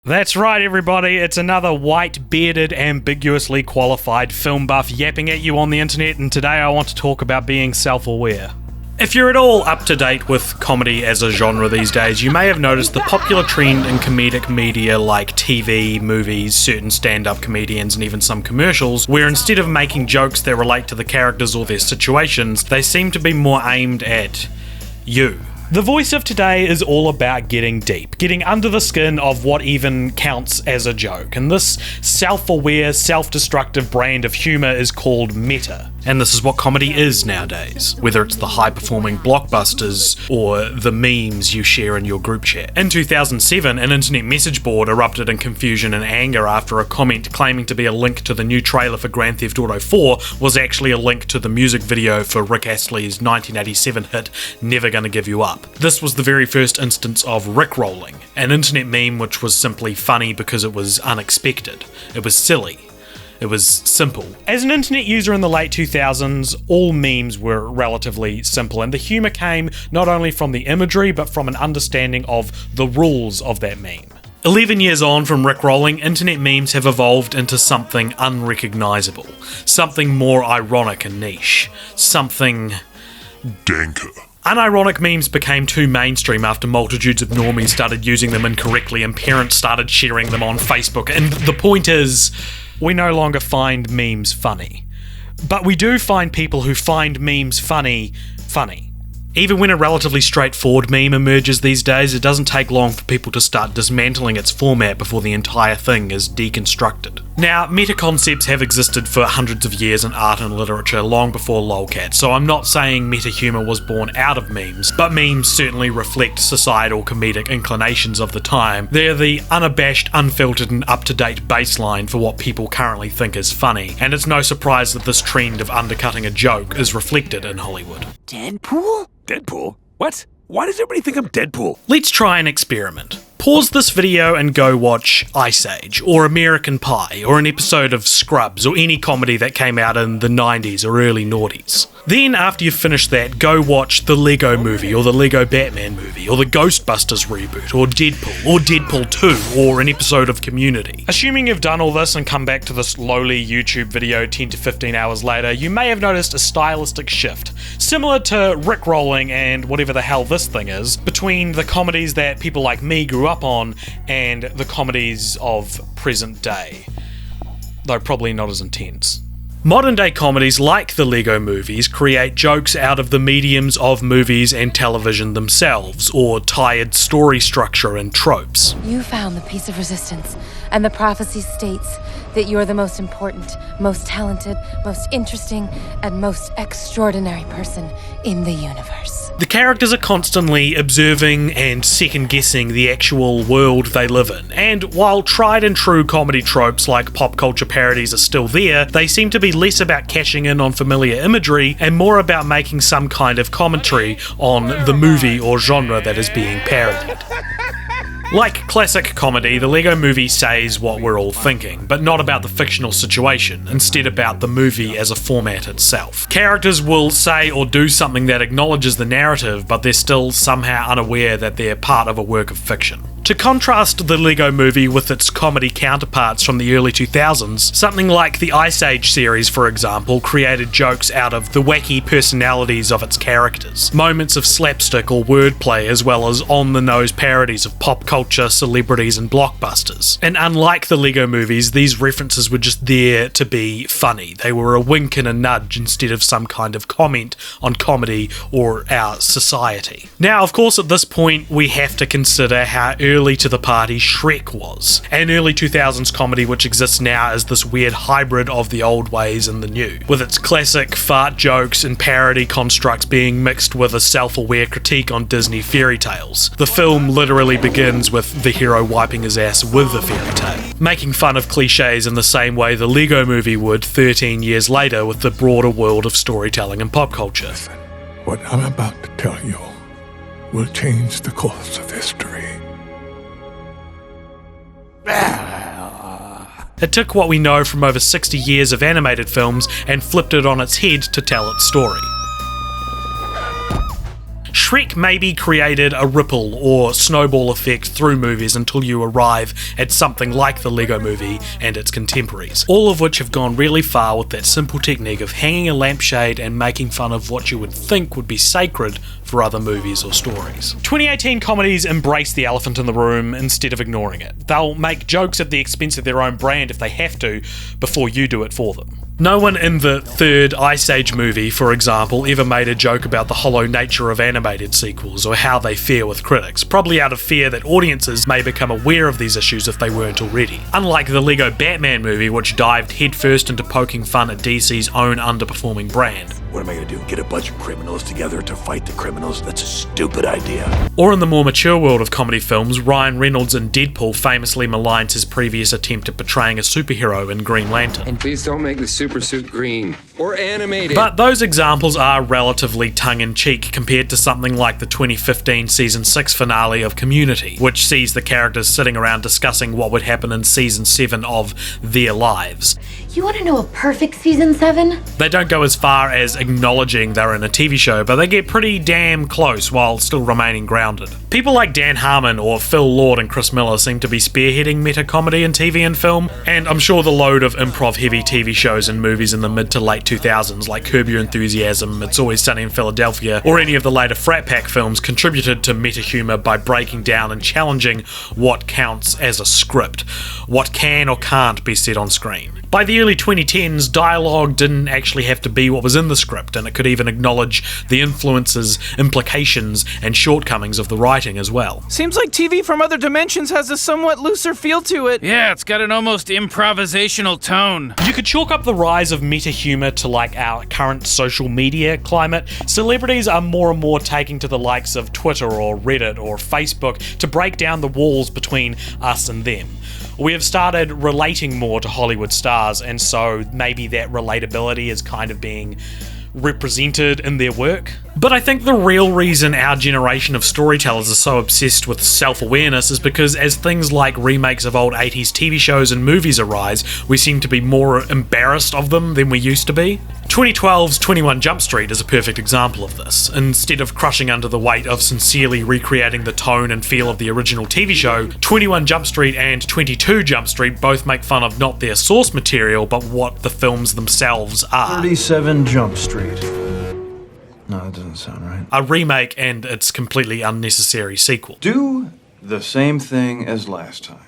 That's right, everybody, it's another white-bearded, ambiguously qualified film buff yapping at you on the internet, and today I want to talk about being self-aware. If you're at all up to date with comedy as a genre these days, you may have noticed the popular trend in comedic media like TV, movies, certain stand-up comedians, and even some commercials, where instead of making jokes that relate to the characters or their situations, they seem to be more aimed at you. The voice of today is all about getting deep, getting under the skin of what even counts as a joke, and this self-aware, self-destructive brand of humour is called meta. And this is what comedy is nowadays, whether it's the high-performing blockbusters or the memes you share in your group chat. In 2007, an internet message board erupted in confusion and anger after a comment claiming to be a link to the new trailer for Grand Theft Auto 4 was actually a link to the music video for Rick Astley's 1987 hit Never Gonna Give You Up. This was the very first instance of rickrolling, an internet meme which was simply funny because it was unexpected. It was silly. It was simple. As an internet user in the late 2000s, all memes were relatively simple, and the humour came not only from the imagery, but from an understanding of the rules of that meme. 11 years on from rickrolling, internet memes have evolved into something unrecognisable, something more ironic and niche, something danker. Unironic memes became too mainstream after multitudes of normies started using them incorrectly and parents started sharing them on Facebook, and the point is, we no longer find memes funny. But we do find people who find memes funny. Even when a relatively straightforward meme emerges these days, it doesn't take long for people to start dismantling its format before the entire thing is deconstructed. Now, meta concepts have existed for hundreds of years in art and literature, long before lolcats, so I'm not saying meta humour was born out of memes, but memes certainly reflect societal comedic inclinations of the time. They're the unabashed, unfiltered and up-to-date baseline for what people currently think is funny, and it's no surprise that this trend of undercutting a joke is reflected in Hollywood. Deadpool? Deadpool? What? Why does everybody think I'm Deadpool? Let's try an experiment. Pause this video and go watch Ice Age, or American Pie, or an episode of Scrubs, or any comedy that came out in the 90s or early noughties. Then, after you've finished that, go watch the Lego Movie, or the Lego Batman movie, or the Ghostbusters reboot, or Deadpool 2, or an episode of Community. Assuming you've done all this and come back to this lowly YouTube video 10 to 15 hours later, you may have noticed a stylistic shift, similar to rickrolling and whatever the hell this thing is, between the comedies that people like me grew up on and the comedies of present day, though probably not as intense. Modern day comedies like the Lego movies create jokes out of the mediums of movies and television themselves, or tired story structure and tropes. You found the piece of resistance, and the prophecy states that you're the most important, most talented, most interesting, and most extraordinary person in the universe. The characters are constantly observing and second-guessing the actual world they live in, and while tried and true comedy tropes like pop culture parodies are still there, they seem to be less about cashing in on familiar imagery and more about making some kind of commentary on the movie or genre that is being parodied. Like classic comedy, the Lego Movie says what we're all thinking, but not about the fictional situation, instead about the movie as a format itself. Characters will say or do something that acknowledges the narrative, but they're still somehow unaware that they're part of a work of fiction. To contrast the Lego Movie with its comedy counterparts from the early 2000s, something like the Ice Age series, for example, created jokes out of the wacky personalities of its characters, moments of slapstick or wordplay, as well as on-the-nose parodies of pop culture, celebrities, and blockbusters. And unlike the Lego movies, these references were just there to be funny. They were a wink and a nudge instead of some kind of comment on comedy or our society. Now, of course, at this point, we have to consider how early to the party Shrek was, an early 2000s comedy which exists now as this weird hybrid of the old ways and the new, with its classic fart jokes and parody constructs being mixed with a self-aware critique on Disney fairy tales. The film literally begins with the hero wiping his ass with a fairy tale, making fun of cliches in the same way the Lego Movie would 13 years later with the broader world of storytelling and pop culture. Listen, what I'm about to tell you will change the course of history. It took what we know from over 60 years of animated films and flipped it on its head to tell its story. Shrek maybe created a ripple or snowball effect through movies until you arrive at something like the Lego Movie and its contemporaries, all of which have gone really far with that simple technique of hanging a lampshade and making fun of what you would think would be sacred for other movies or stories. 2018 comedies embrace the elephant in the room instead of ignoring it. They'll make jokes at the expense of their own brand if they have to, before you do it for them. No one in the third Ice Age movie, for example, ever made a joke about the hollow nature of animated sequels or how they fare with critics, probably out of fear that audiences may become aware of these issues if they weren't already. Unlike the Lego Batman movie, which dived headfirst into poking fun at DC's own underperforming brand. What am I gonna do? Get a bunch of criminals together to fight the criminals? That's a stupid idea. Or in the more mature world of comedy films, Ryan Reynolds in Deadpool famously maligns his previous attempt at portraying a superhero in Green Lantern. And please don't make the super suit green or animated. But those examples are relatively tongue-in-cheek compared to something like the 2015 Season 6 finale of Community, which sees the characters sitting around discussing what would happen in Season 7 of Their Lives. You want to know a perfect Season 7? They don't go as far as acknowledging they're in a TV show, but they get pretty damn close while still remaining grounded. People like Dan Harmon or Phil Lord and Chris Miller seem to be spearheading meta-comedy in TV and film, and I'm sure the load of improv-heavy TV shows and movies in the mid to late 2000s like Curb Your Enthusiasm, It's Always Sunny in Philadelphia, or any of the later Frat Pack films contributed to meta-humor by breaking down and challenging what counts as a script, what can or can't be said on screen. By the early 2010s, dialogue didn't actually have to be what was in the script, and it could even acknowledge the influences, implications, and shortcomings of the writing as well. Seems like TV from other dimensions has a somewhat looser feel to it. Yeah, it's got an almost improvisational tone. You could chalk up the rise of meta-humor to like our current social media climate. Celebrities are more and more taking to the likes of Twitter or Reddit or Facebook to break down the walls between us and them. We have started relating more to Hollywood stars, and so maybe that relatability is kind of being represented in their work. But I think the real reason our generation of storytellers are so obsessed with self-awareness is because as things like remakes of old 80s TV shows and movies arise, we seem to be more embarrassed of them than we used to be. 2012's 21 Jump Street is a perfect example of this. Instead of crushing under the weight of sincerely recreating the tone and feel of the original TV show, 21 Jump Street and 22 Jump Street both make fun of not their source material, but what the films themselves are. 37 Jump Street. No, that doesn't sound right. A remake and its completely unnecessary sequel. Do the same thing as last time.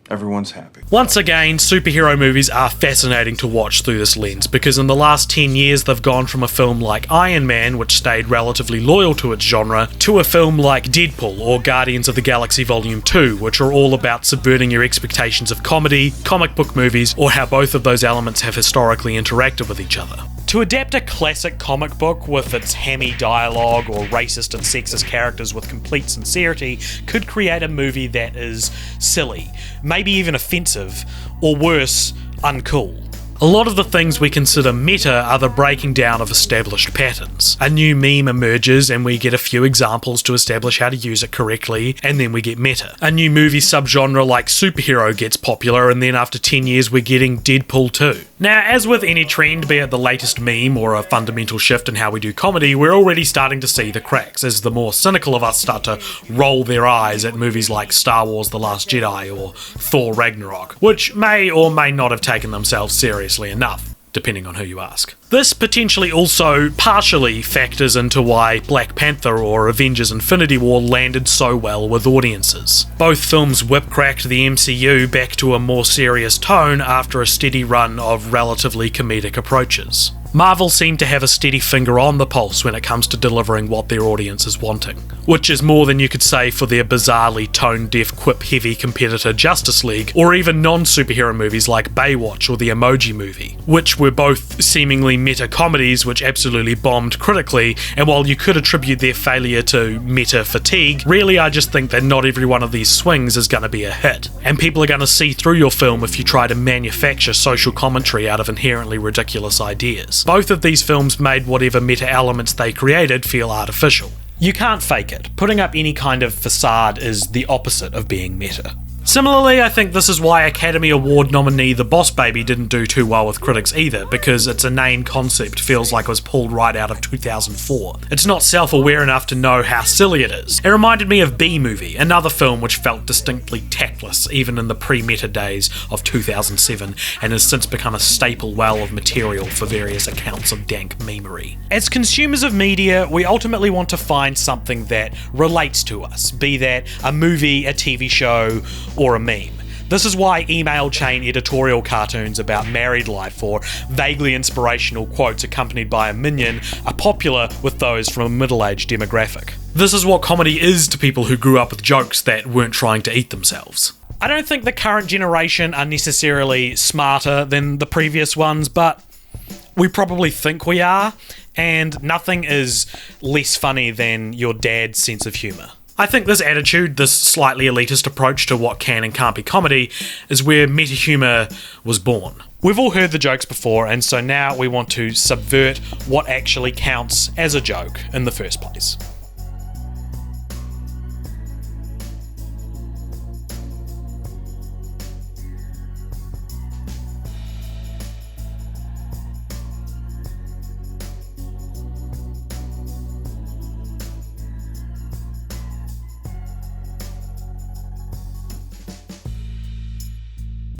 Everyone's happy. Once again, superhero movies are fascinating to watch through this lens, because in the last 10 years they've gone from a film like Iron Man, which stayed relatively loyal to its genre, to a film like Deadpool or Guardians of the Galaxy Volume 2, which are all about subverting your expectations of comedy, comic book movies, or how both of those elements have historically interacted with each other. To adapt a classic comic book with its hammy dialogue or racist and sexist characters with complete sincerity could create a movie that is silly, maybe even offensive, or worse, uncool. A lot of the things we consider meta are the breaking down of established patterns. A new meme emerges and we get a few examples to establish how to use it correctly, and then we get meta. A new movie subgenre like superhero gets popular, and then after 10 years we're getting Deadpool 2. Now, as with any trend, be it the latest meme or a fundamental shift in how we do comedy, we're already starting to see the cracks as the more cynical of us start to roll their eyes at movies like Star Wars The Last Jedi or Thor Ragnarok, which may or may not have taken themselves seriously enough, depending on who you ask. This potentially also partially factors into why Black Panther or Avengers Infinity War landed so well with audiences. Both films whip-cracked the MCU back to a more serious tone after a steady run of relatively comedic approaches. Marvel seem to have a steady finger on the pulse when it comes to delivering what their audience is wanting, which is more than you could say for their bizarrely tone-deaf, quip-heavy competitor Justice League, or even non-superhero movies like Baywatch or the Emoji Movie, which were both seemingly meta-comedies which absolutely bombed critically, and while you could attribute their failure to meta-fatigue, really I just think that not every one of these swings is going to be a hit, and people are going to see through your film if you try to manufacture social commentary out of inherently ridiculous ideas. Both of these films made whatever meta elements they created feel artificial. You can't fake it. Putting up any kind of facade is the opposite of being meta. Similarly, I think this is why Academy Award nominee The Boss Baby didn't do too well with critics either, because its inane concept feels like it was pulled right out of 2004. It's not self-aware enough to know how silly it is. It reminded me of B-Movie, another film which felt distinctly tactless even in the pre-meta days of 2007, and has since become a staple well of material for various accounts of dank memery. As consumers of media, we ultimately want to find something that relates to us, be that a movie, a TV show, or a meme. This is why email chain editorial cartoons about married life or vaguely inspirational quotes accompanied by a minion are popular with those from a middle-aged demographic. This is what comedy is to people who grew up with jokes that weren't trying to eat themselves. I don't think the current generation are necessarily smarter than the previous ones, but we probably think we are, and nothing is less funny than your dad's sense of humour. I think this attitude, this slightly elitist approach to what can and can't be comedy, is where meta-humour was born. We've all heard the jokes before, and so now we want to subvert what actually counts as a joke in the first place.